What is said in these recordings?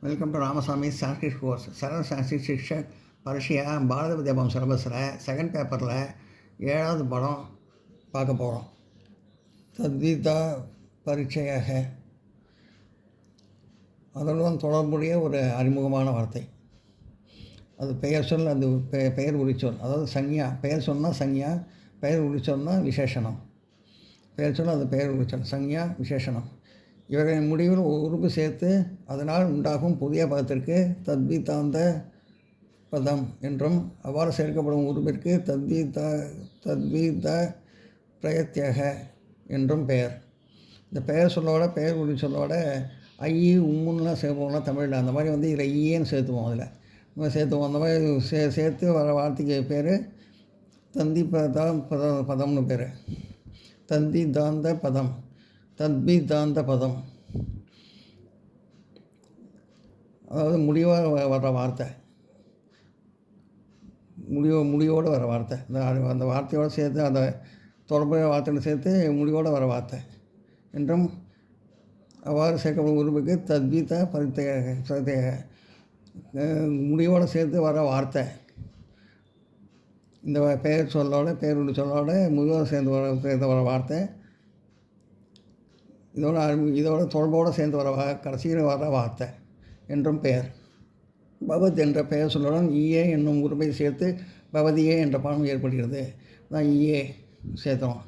Welcome to Ramasamy Sanskrit course. Saran Sanskrit Shikshak பரிட்சையா பாரத வித்யாபவன் சிலபஸில் second பேப்பரில் 7வது படம் பார்க்க போகிறோம். தத்விதா பரீட்சையாக அதனுடன் தொடர்புடைய ஒரு அறிமுகமான வார்த்தை. அது பெயர் சொல், அது பெயர் உரிச்சொல். அதாவது சஞ்ஞா, பெயர் சொன்னால் சஞ்ஞா, பெயர் உரிச்சொல்னா விசேஷனம். பெயர் சொல் அது பெயர் உரிச்சொல், சஞ்ஞா விசேஷனம். இவர்களின் முடிவில் உறுப்பு சேர்த்து அதனால் உண்டாகும் புதிய பதத்திற்கு தத்விதாந்த பதம் என்றும், அவ்வாறு சேர்க்கப்படும் உறுப்பிற்கு தத்வித பிரயத்தியக என்றும் பெயர். இந்த பெயர் சொல்லோட பெயர் உறுதி சொல்லோட ஐயி உம்முன்னுலாம் சேர்ப்போம்னா தமிழில் அந்த மாதிரி இதில் ஐயேன்னு சேர்த்துவோம். அதில் சேர்த்துவோம். அந்த மாதிரி சேர்த்து வர வார்த்தைக்கு பேர் பதம்னு பேர். தந்திதாந்த பதம், தத்விதாந்த பதம். அதாவது முடிவாக வர்ற வார்த்தை, முடிவோடு வர வார்த்தை. அந்த வார்த்தையோடு சேர்த்து அந்த தொடர்புடைய வார்த்தையோடு சேர்த்து முடிவோடு வர வார்த்தை என்றும், அவ்வாறு சேர்க்கப்படும் உறுப்புக்கு தத்வித பிரத்யேக முடிவோடு சேர்த்து வர வார்த்தை. இந்த பெயர் சொல்லோட பெயருடைய சொல்லோட முடிவோடு சேர்ந்து வர வார்த்தை, இதோட தொடர்போடு சேர்ந்து வர கடைசியில் வர வார்த்தை என்றும் பெயர். பவத் என்ற பெயர் சொல்லுடன் ஈயே என்னும் உறுப்பை சேர்த்து பவதியே என்ற பதம் ஏற்படுகிறது. தான் ஈயே சேர்த்தோம்.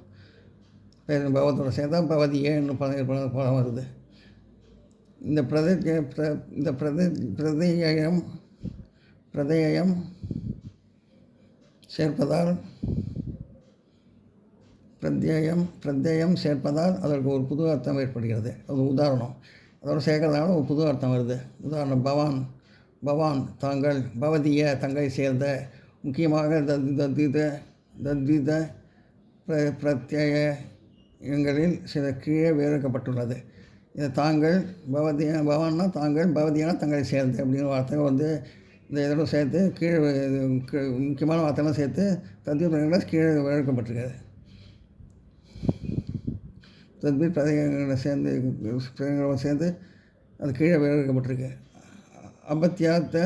பெயர் பவத்தோடு சேர்த்தா பவதியே என்னும் பதம் வருது. இந்த பிரதேயம் சேர்ப்பதால் பிரத்யயம் சேர்ப்பதால் அதற்கு ஒரு புது அர்த்தம் ஏற்படுகிறது. அது உதாரணம். அதோடு சேர்க்கறதுனால ஒரு புது அர்த்தம் வருது. உதாரணம் பவான் தாங்கள், பவதிய தங்களை சேர்ந்த. முக்கியமாக தத்வித பிரத்யயங்களில் சில கீழே விவரிக்கப்பட்டுள்ளது. இது தாங்கள் பவான்னா தாங்கள், பவதியான தங்களை சேர்ந்து அப்படின்னு வார்த்தை இந்த இதோட சேர்த்து கீழே முக்கியமான வார்த்தைலாம் சேர்த்து தத்வித கீழே விவரிக்கப்பட்டிருக்காது. தத்வித் பிரதேயங்களோட சேர்ந்து அது கீழே விவரிக்கப்பட்டிருக்கு. அபத்தியாத்த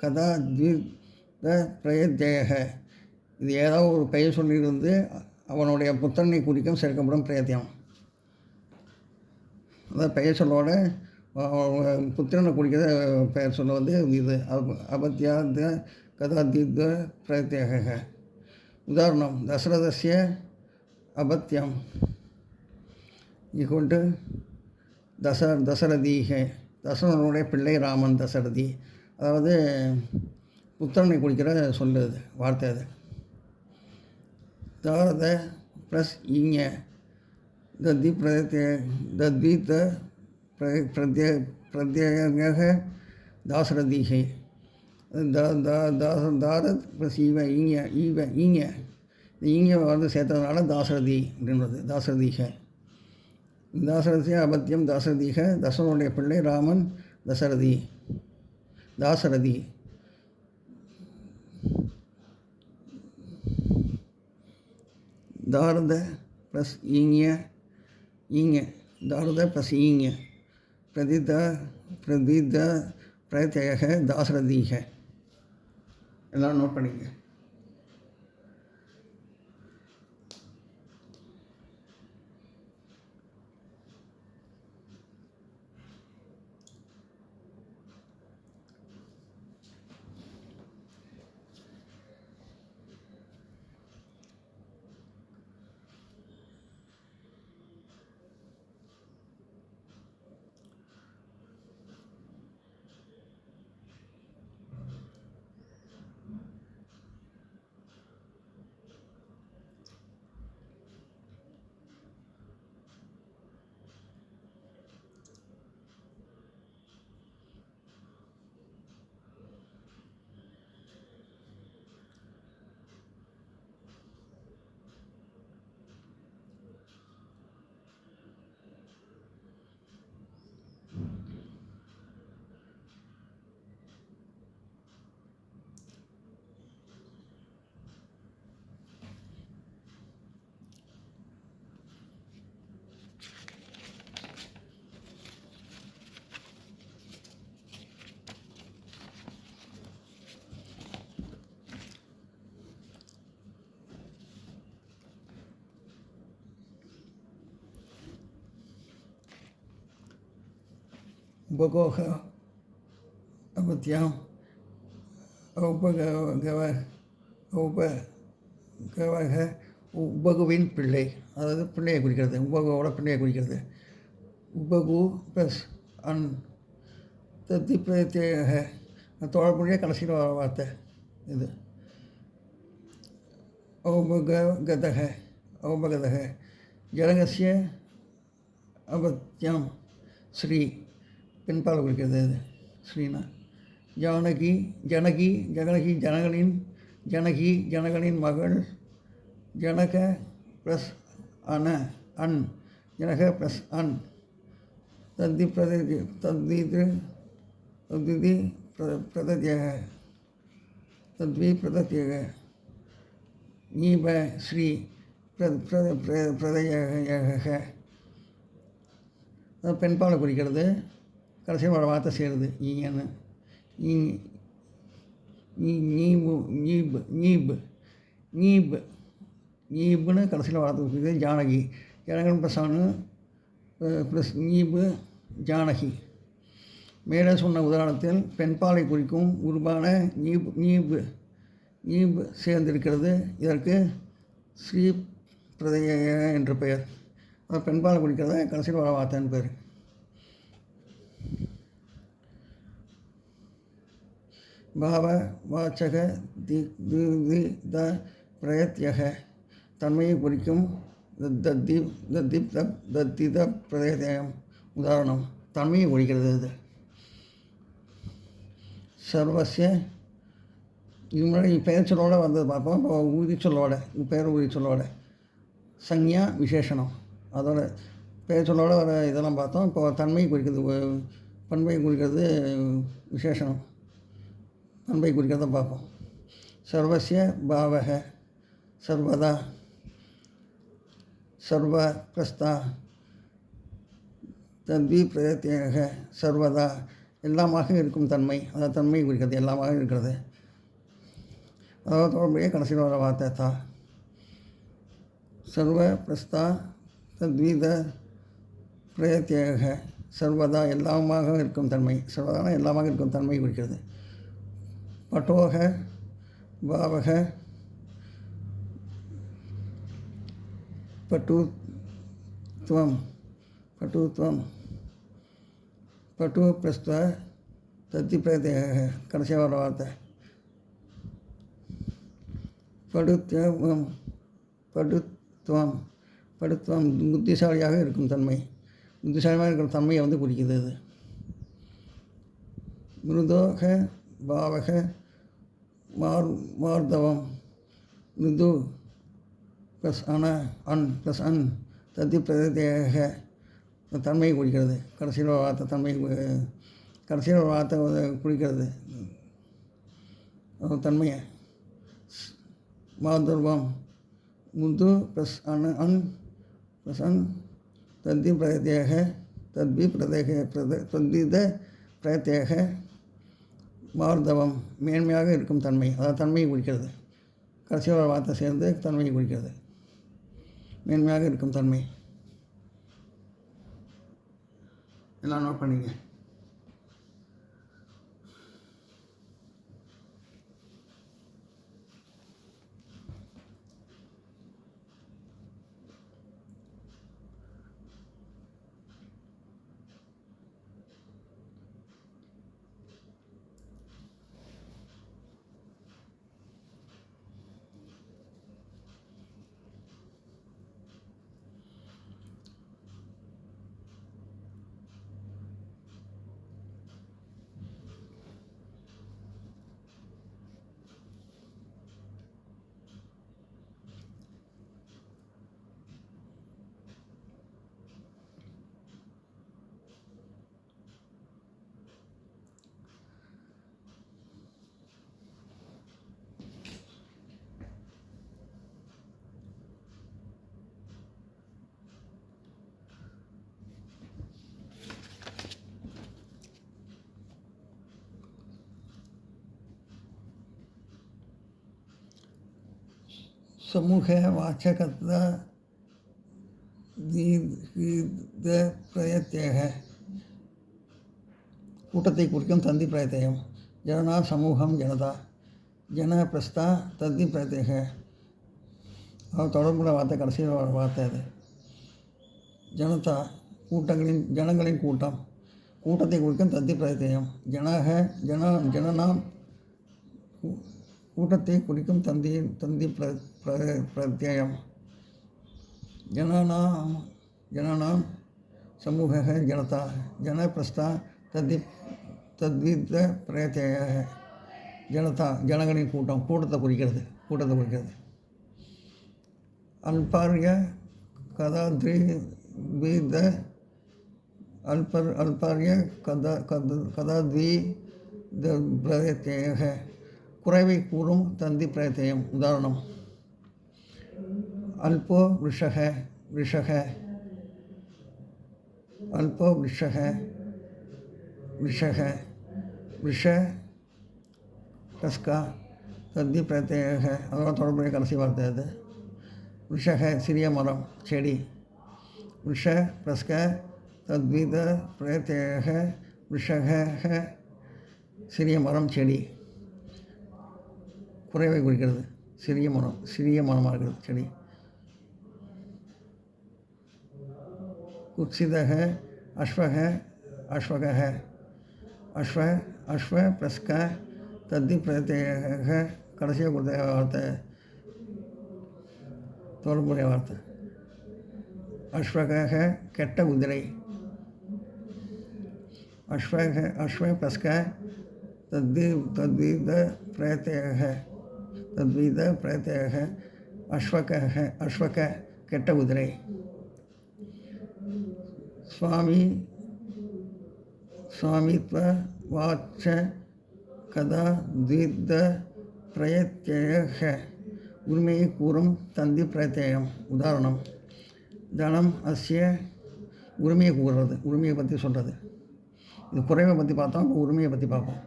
கதா த்வித பிரயத்யக. இது ஏதாவது ஒரு பெயர் சொல்லியிருந்து அவனுடைய புத்திரனை குறிக்கும் சேர்க்கப்படும் பிரயத்தியம். அதாவது பெயர் சொல்லோட புத்திரனை குறிக்கிற பெயர் சொல்ல இது அபத்தியாத்த கதா த்வித பிரயத்யக. உதாரணம் தசரதஸ்ய அபத்தியம் ஈக்குவல் தசரதீக. தசரனுடைய பிள்ளை ராமன் தசரதி. அதாவது புத்திரனை குறிக்கிற சொல்லுது வார்த்தை. அது தாரத ப்ளஸ் ஈங்க தத்வித பிரத்யேக தாசரதீகை. தாரத் ப்ளஸ் ஈங்க சேர்த்ததுனால தாசரதி அப்படின்றது தாசரதீக. தாசரதிய அபத்தியம் தாசரதீக. தசரனுடைய பிள்ளை ராமன் தாசரதி. தாரத ப்ளஸ் ஈங்க தாரத ப்ளஸ் ஈங்க பிரதித பிரத்யேக தாசரதீக. எல்லாம் நோட் பண்ணிக்க. உபகோக அபத்தியம் உபகவ உபகவக உபகுவின் பிள்ளை, அதாவது பிள்ளையை குறிக்கிறது. உபகுவோட பிள்ளையை குறிக்கிறது. உபகு ப்ளஸ் அன் தத்தி பிரத்யேக தொடர்புடைய கடைசியில் வர வார்த்தை இது. ஔபகதக ஔபகதக ஜனகசிய அபத்தியம் ஸ்ரீ பெண்பால் குறிக்கிறது. இது ஸ்ரீனா ஜானகி ஜனகி ஜனகி ஜனகனின் மகள். Janaka plus an Janaka plus an தத்தி பிரதத்யக நீப ஸ்ரீ பிரதயக பெண்பாலை குறிக்கிறது. கடைசியில் வர வார்த்தை சேருது ஈன்னு. நீபுன்னு கடைசியில் வார்த்தை குறிக்கிறது. ஜானகி ஜனகன் ப்ளஸ் அனு ப்ளஸ் நீபு ஜானகி. மேலே சொன்ன உதாரணத்தில் பெண்பாலை குறிக்கும் உருவான நீபு சேர்ந்திருக்கிறது. இதற்கு ஸ்ரீ பிரதய என்ற பெயர். பெண்பாலை குறிக்கிறத கடைசியில் வர வார்த்தைன்னு பேர். பாவ வாச்சக த பிரயத்யக தன்மையை குறிக்கும் தத்தித பிரயத்யம். உதாரணம் தன்மையை குறிக்கிறது. இது சர்வசிய இது முன்னாடி பெயர் சொல்லோட வந்தது பார்ப்போம். இப்போ உறுதி சொல்லோட பெயர் உறுதி சொல்லோட சஞ்ஞா விசேஷனம் அதோட பெயர் சொல்லோட வர இதெல்லாம் பார்த்தோம். இப்போ தன்மை குறிக்கிறது பண்பை குறிக்கிறது விசேஷனம் பண்பை குறிக்கிறத பார்ப்போம். சர்வசிய பாவக சர்வதா சர்வ பிரஸ்தா தத்வி பிரயத்யக சர்வதா எல்லாமாக இருக்கும் தன்மை, அதாவது தன்மை குறிக்கிறது எல்லாமாக இருக்கிறது. அதாவது தொடர்புடைய கடைசியில் வர வார்த்தை தா. சர்வ பிரஸ்தா தத்வீத பிரயத்யக சர்வதா எல்லாமாக இருக்கும் தன்மை, சர்வதான எல்லாமாக இருக்கும் தன்மை குறிக்கிறது. பட்டோக பாவக பட்டுத்வம் பட்டு பிரஸ்த தத்தி பிரயத்யக கடைசியாக வர வார்த்தை. படுத்துவம் புத்திசாலியாக இருக்கும் தன்மை, புத்திசாலியாக இருக்கிற தன்மையை குறிக்குது. அது மிருதோக பாவக மார்தவம் மிருது ப்ளஸ் அன் ப்ளஸ் அன் தத்தி பிரயத்யக தன்மையை குறிக்கிறது. கடைசியில் ஒரு வார்த்தை தன்மை கடைசியில் ஒரு வார்த்தை குறிக்கிறது தன்மையை. மாதுர்வம் முது ப்ளஸ் அன் ப்ளஸ் அன் தத்தி பிரயத்யக தத்வித பிரயத்யக மார்தவம் மேன்மையாக இருக்கும் தன்மை, அதாவது தன்மையை குறிக்கிறது. கடைசியில் ஒரு வார்த்தை சேர்ந்து தன்மையை குறிக்கிறது. மேன்மையாக இருக்கும் தன்மை. எல்லாம் நோட் பண்ணிங்க. समूह वाचकत्व प्रत्यय है கூட்டத்தை குறிக்கும் தந்தி பிரத்யயம். ஜனனா சமூகம் ஜனதா. ஜன பிரஸ்தா தந்தி பிரத்யேக. அதாவது தொடர்புள்ள வார்த்தை, கடைசியில் வார்த்தை அது. ஜனதா ஜனங்களின் கூட்டம். கூட்டத்தை குறிக்கும் தந்தி பிரத்யயம். ஜனனாம் கூட்டத்தை குறிக்கும் தந்தி பிரத்யயம். ஜனனாம் சமூக ஜனதா. ஜன பிரஸ்தா தத்வித பிரத்யய. ஜனதா ஜனங்களின் கூட்டம், கூட்டத்தை குறிக்கிறது. அல்பார்ய கதாத்வித அல்பார்ய கதாத்வித பிரத்யய. குறைவை கூறும் தந்தி பிரத்யயம். உதாரணம்: அல்போ விஷக. அல்போ விஷக விஷ கஸ்கா தந்தி பிரத்யேக. அதோட தொடர்புடைய கடைசி வார்த்தை அது. விஷக சிறிய மரம், செடி. விஷ பிரஸ்க தத்வித பிரத்யேக. விஷக சிறிய மரம், செடி. குறைவை குறிக்கிறது. சிறிய மரமாக இருக்கிறது, செடி. குத்சிதக அஸ்வக. அஸ்வ பிரஸ்க தத்தி பிரத்யேக. கடைசியாக கொடுத்த வார்த்தை தொடர்புடைய வார்த்தை. அஸ்வக கெட்ட குதிரை. அஸ்வ பிரஸ்க தத்வித பிரத்யேக. அஸ்வக கெட்ட குதிரை. சுவாமித்வ வாச்ச கதா த்வித பிரத்யேக. உரிமையை கூறும் தந்தி பிரத்யயம். உதாரணம்: தனம் அஸ்ய. உரிமையை கூறுறது, உரிமையை பற்றி சொல்கிறது. இது குறைவை பற்றி பார்த்தோம், இப்போ உரிமையை பற்றி பார்ப்போம்.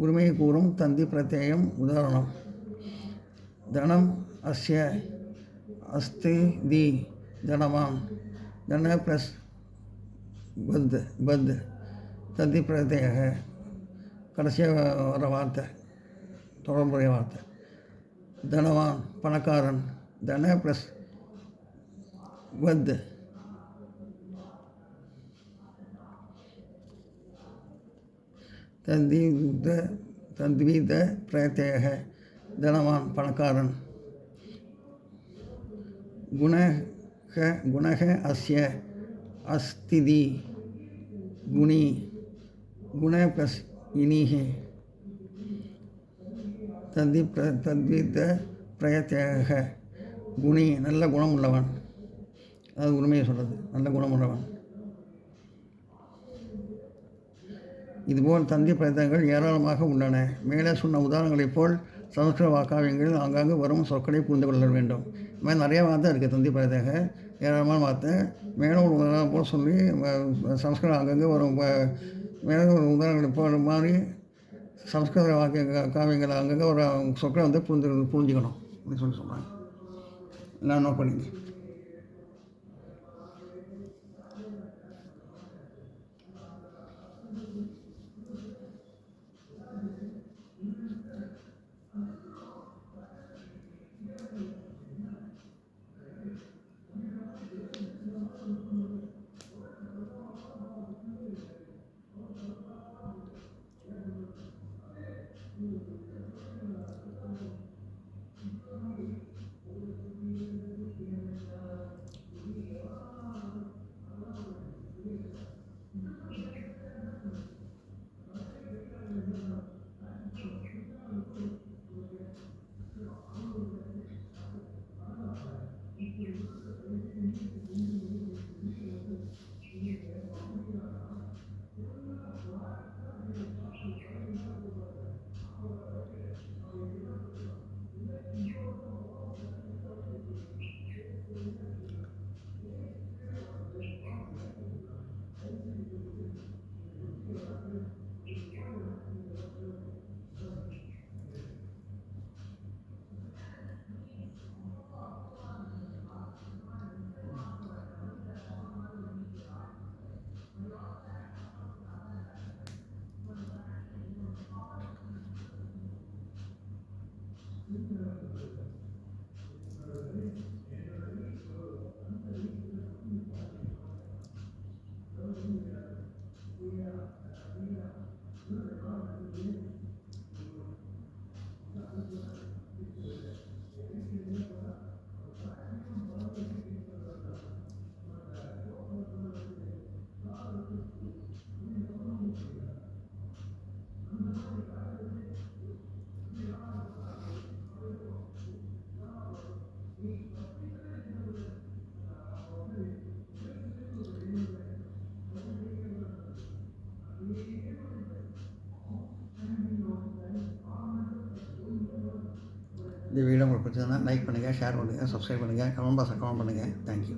உரிமையை கூறும் தந்தி பிரத்யயம். உதாரணம்: தனம் அஸ்ய அஸ்தி தி. தனவான். தன ப்ளஸ் பத் தந்தி பிரத்யேக. கடைசியாக வர வார்த்தை தொடர்புடைய வார்த்தை. தனவான் பணக்காரன். தன ப்ளஸ் பத் தத்வித பிரத்யேக. தனவான் பணக்காரன். குணக அஸ்ய அஸ்திதி. குணி. குண ப்ளஸ் இனிஹி தத்வித பிரத்யேக. குணி நல்ல குணம் உள்ளவன். அது உரிமையை சொல்கிறது, நல்ல குணம் உள்ளவன். இதுபோல் தந்தி பிரத்யங்கள் ஏராளமாக உள்ளன. மேலே சொன்ன உதாரணங்களைப் போல் சமஸ்கிருத வாக்காவியங்களில் ஆங்காங்கு வரும் சொற்களை புரிந்து கொள்ள வேண்டும். இது மாதிரி நிறைய வார்த்தை இருக்குது தந்தி பிரத்யேக, ஏராளமான வார்த்தை. மேலும் ஒரு உதாரணம் போல் சொல்லி சமஸ்கிருதம் அங்கங்கே வரும். மேலும் ஒரு உதாரணங்களை போல் மாதிரி சமஸ்கிருத காவியங்கள் அங்கங்கே ஒரு சொற்களை வந்து புரிஞ்சுக்கணும் அப்படின்னு சொல்கிறாங்க. எல்லாம் நோட் பண்ணிங்க. இந்த வீடியோ உங்களுக்கு பிடிச்சதுன்னா லைக் பண்ணுங்கள், ஷேர் பண்ணுங்கள், சப்ஸ்கிரைப் பண்ணுங்கள், கமெண்ட் பாக்ஸில் கமெண்ட் பண்ணுங்கள். தேங்க்யூ.